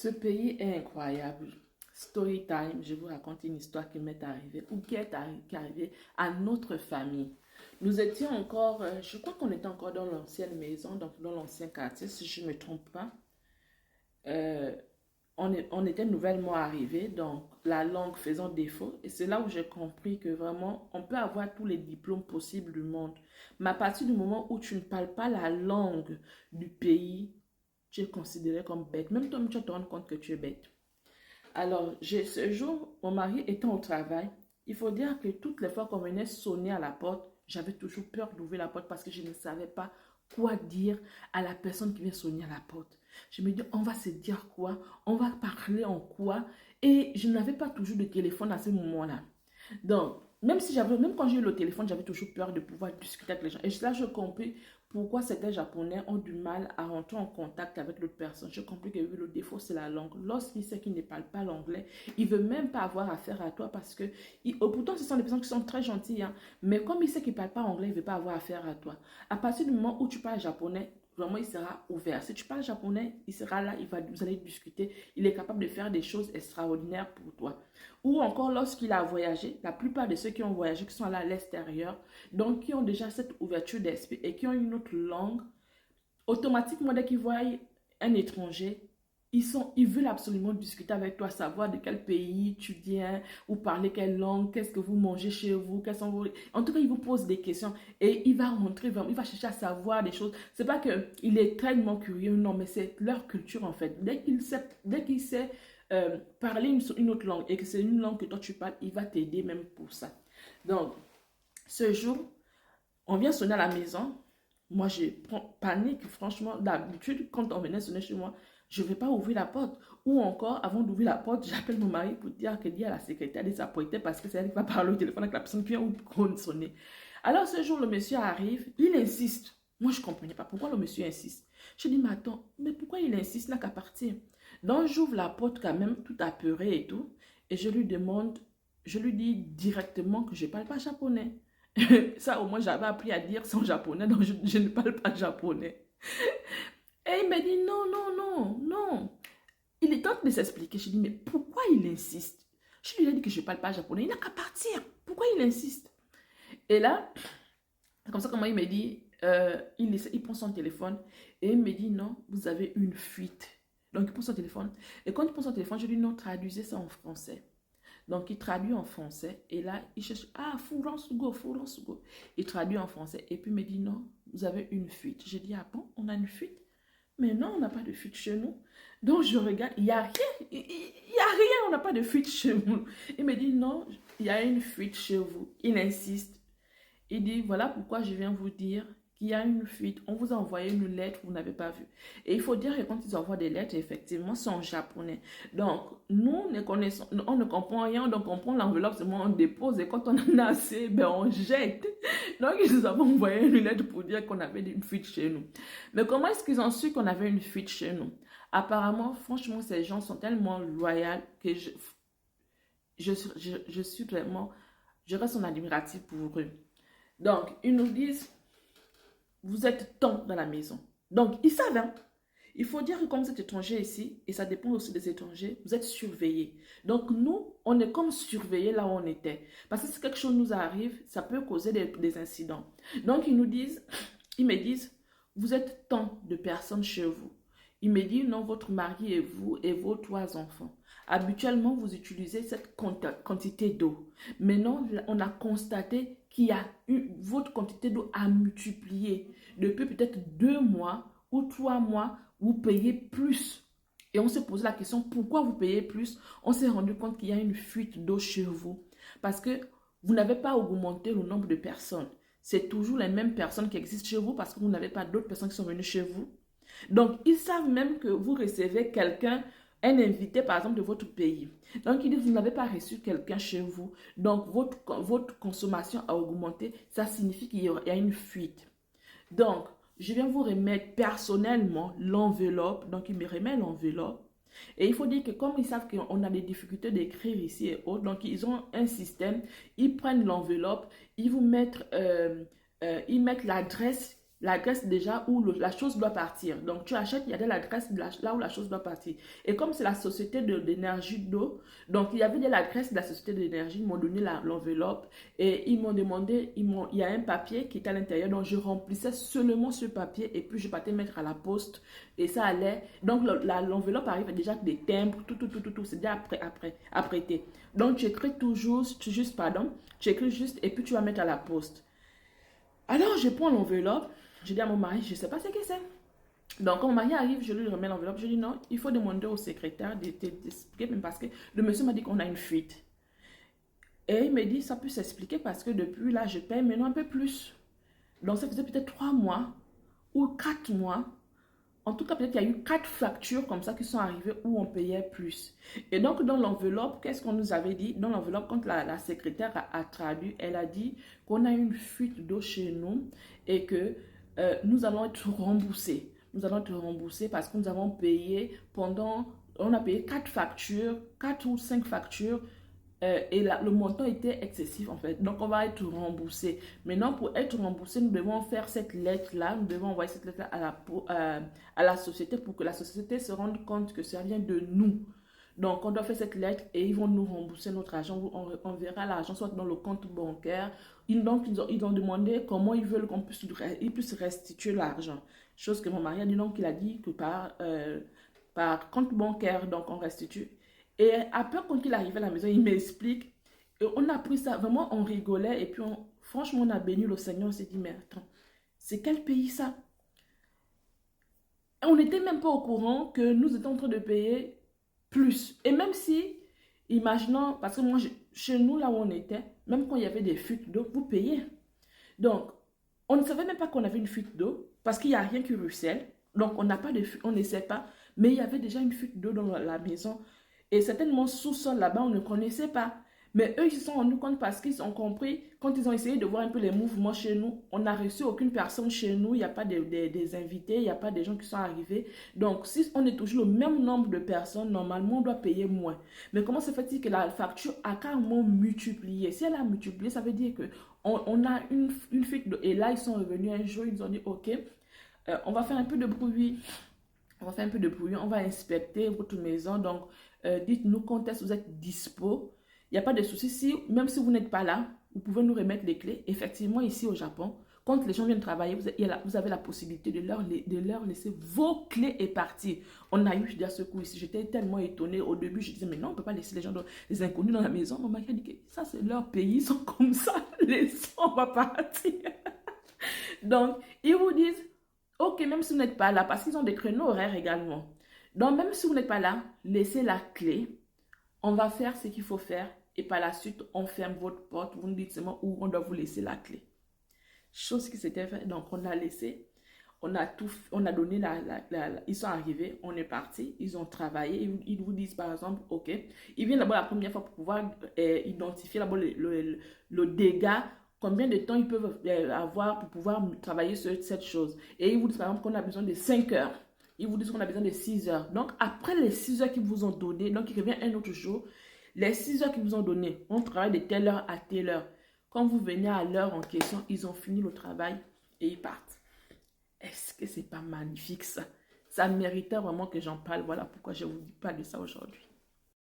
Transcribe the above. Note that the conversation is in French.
Ce pays est incroyable. Story time, je vous raconte une histoire qui m'est arrivée ou qui est arrivée à notre famille. Nous étions encore, je crois qu'on était encore dans l'ancienne maison, donc dans l'ancien quartier, si je ne me trompe pas. Euh, on était nouvellement arrivés, donc la langue faisant défaut. Et c'est là où j'ai compris que vraiment, on peut avoir tous les diplômes possibles du monde. Mais à partir du moment où tu ne parles pas la langue du pays, tu es considéré comme bête. Même toi, tu te rends compte que tu es bête. Alors, ce jour, mon mari étant au travail, il faut dire que toutes les fois qu'on venait sonner à la porte, j'avais toujours peur d'ouvrir la porte parce que je ne savais pas quoi dire à la personne qui vient sonner à la porte. Je me dis, on va se dire quoi? On va parler en quoi? Et je n'avais pas toujours de téléphone à ce moment-là. Donc, même quand j'ai eu le téléphone, j'avais toujours peur de pouvoir discuter avec les gens. Et là, je compris pourquoi certains Japonais ont du mal à rentrer en contact avec l'autre personne. J'ai compris que le défaut, c'est la langue. Lorsqu'il sait qu'il ne parle pas l'anglais, il ne veut même pas avoir affaire à toi parce que, pourtant, ce sont des personnes qui sont très gentilles, hein, mais comme il sait qu'il ne parle pas anglais, il ne veut pas avoir affaire à toi. À partir du moment où tu parles japonais, vraiment, il sera ouvert. Si tu parles japonais, il sera là, vous allez discuter. Il est capable de faire des choses extraordinaires pour toi. Ou encore lorsqu'il a voyagé, la plupart de ceux qui ont voyagé, qui sont allés à l'extérieur, donc qui ont déjà cette ouverture d'esprit et qui ont une autre langue, automatiquement dès qu'ils voient un étranger, ils veulent absolument discuter avec toi, savoir de quel pays tu viens, ou parler quelle langue, qu'est-ce que vous mangez chez vous, quels sont vos... En tout cas, ils vous posent des questions et il va rentrer vraiment, il va chercher à savoir des choses. C'est pas qu'il est tellement curieux, non, mais c'est leur culture en fait. Dès qu'il sait parler une autre langue et que c'est une langue que toi tu parles, il va t'aider même pour ça. Donc, ce jour, on vient sonner à la maison. Moi, je prends panique, franchement. D'habitude, quand on venait sonner chez moi, je ne vais pas ouvrir la porte. Ou encore, avant d'ouvrir la porte, j'appelle mon mari pour dire qu'il dit à la secrétaire de s'apprêter parce que c'est elle qui va parler au téléphone avec la personne qui vient sonner. Alors, ce jour, le monsieur arrive, il insiste. Moi, je ne comprenais pas pourquoi le monsieur insiste. Je dis, mais attends, mais pourquoi il insiste, n'a qu'à partir? Donc, j'ouvre la porte quand même, tout apeuré et tout. Et je lui demande, je lui dis directement que je ne parle pas japonais. Ça, au moins, j'avais appris à dire ça en japonais, donc je ne parle pas japonais. Et il m'a dit, non, non, non, non. Il est temps de s'expliquer. Je dis, mais pourquoi il insiste? Je lui ai dit que je ne parle pas japonais. Il n'a qu'à partir. Pourquoi il insiste? Et là, comme ça, comment il me dit, il prend son téléphone et il me dit, non, vous avez une fuite. Donc, il prend son téléphone. Et quand il prend son téléphone, je lui dis, non, traduisez ça en français. Donc, il traduit en français. Et là, il cherche, ah, France go, France go. Il traduit en français. Et puis, il me dit, non, vous avez une fuite. J'ai dit, ah bon, on a une fuite? Mais non, on n'a pas de fuite chez nous. Donc, je regarde, il n'y a rien. Il n'y a rien, on n'a pas de fuite chez nous. Il me dit, non, il y a une fuite chez vous. Il insiste. Il dit, voilà pourquoi je viens vous dire qu'il y a une fuite. On vous a envoyé une lettre, vous n'avez pas vu. Et il faut dire que quand ils envoient des lettres, effectivement, c'est en japonais. Donc, nous, on ne comprend rien, donc on prend l'enveloppe, seulement on dépose, et quand on en a assez, ben on jette. Donc, ils nous ont envoyé une lettre pour dire qu'on avait une fuite chez nous. Mais comment est-ce qu'ils ont su qu'on avait une fuite chez nous? Apparemment, franchement, ces gens sont tellement loyaux que je suis vraiment, je reste en admiratif pour eux. Donc, ils nous disent, vous êtes tant dans la maison. Donc, ils savent, hein? Il faut dire que comme vous êtes étranger ici, et ça dépend aussi des étrangers, vous êtes surveillés. Donc, nous, on est comme surveillés là où on était. Parce que si quelque chose nous arrive, ça peut causer des incidents. Donc, ils me disent, vous êtes tant de personnes chez vous. Il me dit, non, votre mari et vous et vos 3 enfants. Habituellement, vous utilisez cette quantité d'eau. Maintenant, on a constaté votre quantité d'eau a multiplié. Depuis peut-être 2 mois ou 3 mois, vous payez plus. Et on s'est posé la question, pourquoi vous payez plus? On s'est rendu compte qu'il y a une fuite d'eau chez vous. Parce que vous n'avez pas augmenté le nombre de personnes. C'est toujours les mêmes personnes qui existent chez vous parce que vous n'avez pas d'autres personnes qui sont venues chez vous. Donc, ils savent même que vous recevez quelqu'un, un invité par exemple de votre pays. Donc, ils disent, vous n'avez pas reçu quelqu'un chez vous. Donc, votre consommation a augmenté. Ça signifie qu'il y a une fuite. Donc, je viens vous remettre personnellement l'enveloppe. Donc, ils me remettent l'enveloppe. Et il faut dire que comme ils savent qu'on a des difficultés d'écrire ici et autres, donc ils ont un système, ils prennent l'enveloppe, ils mettent l'adresse l'adresse déjà où la chose doit partir. Donc, tu achètes, il y a de l'adresse là où la chose doit partir. Et comme c'est la société d'énergie d'eau, donc il y avait de l'adresse de la société d'énergie, ils m'ont donné l'enveloppe et ils m'ont demandé, il y a un papier qui est à l'intérieur, donc je remplissais seulement ce papier et puis je partais mettre à la poste et ça allait. Donc, l'enveloppe arrive déjà avec des timbres, tout, c'est déjà apprêté. Donc, tu écris tu écris juste et puis tu vas mettre à la poste. Alors, je prends l'enveloppe. Je dis à mon mari, je ne sais pas ce que c'est. Donc, quand mon mari arrive, je lui remets l'enveloppe. Je dis non, il faut demander au secrétaire d'expliquer, même parce que le monsieur m'a dit qu'on a une fuite. Et il me dit, ça peut s'expliquer parce que depuis là, je paye maintenant un peu plus. Donc, ça faisait peut-être 3 mois ou 4 mois. En tout cas, peut-être qu'il y a eu 4 factures comme ça qui sont arrivées où on payait plus. Et donc, dans l'enveloppe, qu'est-ce qu'on nous avait dit? Dans l'enveloppe, quand la secrétaire a traduit, elle a dit qu'on a une fuite d'eau chez nous et que nous allons être remboursés. Nous allons être remboursés parce que nous avons payé on a payé 4 factures, 4 ou 5 factures et le montant était excessif en fait. Donc, on va être remboursé. Maintenant, pour être remboursé, nous devons faire cette lettre-là. Nous devons envoyer cette lettre à la société pour que la société se rende compte que ça vient de nous. Donc, on doit faire cette lettre et ils vont nous rembourser notre argent. On verra l'argent soit dans le compte bancaire. Donc, ils ont demandé comment ils veulent qu'on puisse restituer l'argent. Chose que mon mari a dit, donc il a dit que par compte bancaire, donc on restitue. Et après, quand il est arrivé à la maison, il m'explique. Et on a pris ça, vraiment, on rigolait. Et puis, franchement, on a béni le Seigneur. On s'est dit, mais attends, c'est quel pays ça? Et on n'était même pas au courant que nous étions en train de payer plus. Et même si, imaginons, parce que moi, chez nous, là où on était, même quand il y avait des fuites d'eau, vous payez. Donc, on ne savait même pas qu'on avait une fuite d'eau parce qu'il n'y a rien qui ruisselle. Donc, on n'a pas de fuite, on ne sait pas. Mais il y avait déjà une fuite d'eau dans la maison. Et certainement, sous-sol là-bas, on ne connaissait pas. Mais eux, ils se sont rendus compte parce qu'ils ont compris, quand ils ont essayé de voir un peu les mouvements chez nous, on n'a reçu aucune personne chez nous, il n'y a pas des invités, il n'y a pas des gens qui sont arrivés. Donc, si on est toujours le même nombre de personnes, normalement, on doit payer moins. Mais comment se fait-il que la facture a carrément multiplié? Si elle a multiplié, ça veut dire que on a une fuite. Et là, ils sont revenus un jour, ils ont dit, OK, on va faire un peu de bruit. On va faire un peu de bruit, on va inspecter votre maison. Donc, dites-nous quand est-ce que vous êtes dispo. Il n'y a pas de souci. Même si vous n'êtes pas là, vous pouvez nous remettre les clés. Effectivement, ici au Japon, quand les gens viennent travailler, vous avez la possibilité de leur laisser vos clés et partir. On a eu à ce coup ici. J'étais tellement étonnée. Au début, je disais, mais non, on ne peut pas laisser les inconnus dans la maison. Mon mari a dit que ça, c'est leur pays. Ils sont comme ça. On va partir. Donc, ils vous disent, OK, même si vous n'êtes pas là, parce qu'ils ont des créneaux horaires également. Donc, même si vous n'êtes pas là, laissez la clé. On va faire ce qu'il faut faire. Et par la suite, on ferme votre porte. Vous nous dites seulement où on doit vous laisser la clé. Chose qui s'était faite. Donc, on a laissé. On a donné ils sont arrivés. On est parti. Ils ont travaillé. Ils vous disent par exemple, OK. Ils viennent d'abord la première fois pour pouvoir identifier d'abord le dégât. Combien de temps ils peuvent avoir pour pouvoir travailler sur cette chose. Et ils vous disent par exemple qu'on a besoin de 5 heures. Ils vous disent qu'on a besoin de 6 heures. Donc, après les 6 heures qu'ils vous ont donné, donc il revient un autre jour, les 6 heures qu'ils vous ont donné, on travaille de telle heure à telle heure. Quand vous venez à l'heure en question, ils ont fini le travail et ils partent. Est-ce que c'est pas magnifique ça? Ça méritait vraiment que j'en parle. Voilà pourquoi je vous parle de ça aujourd'hui.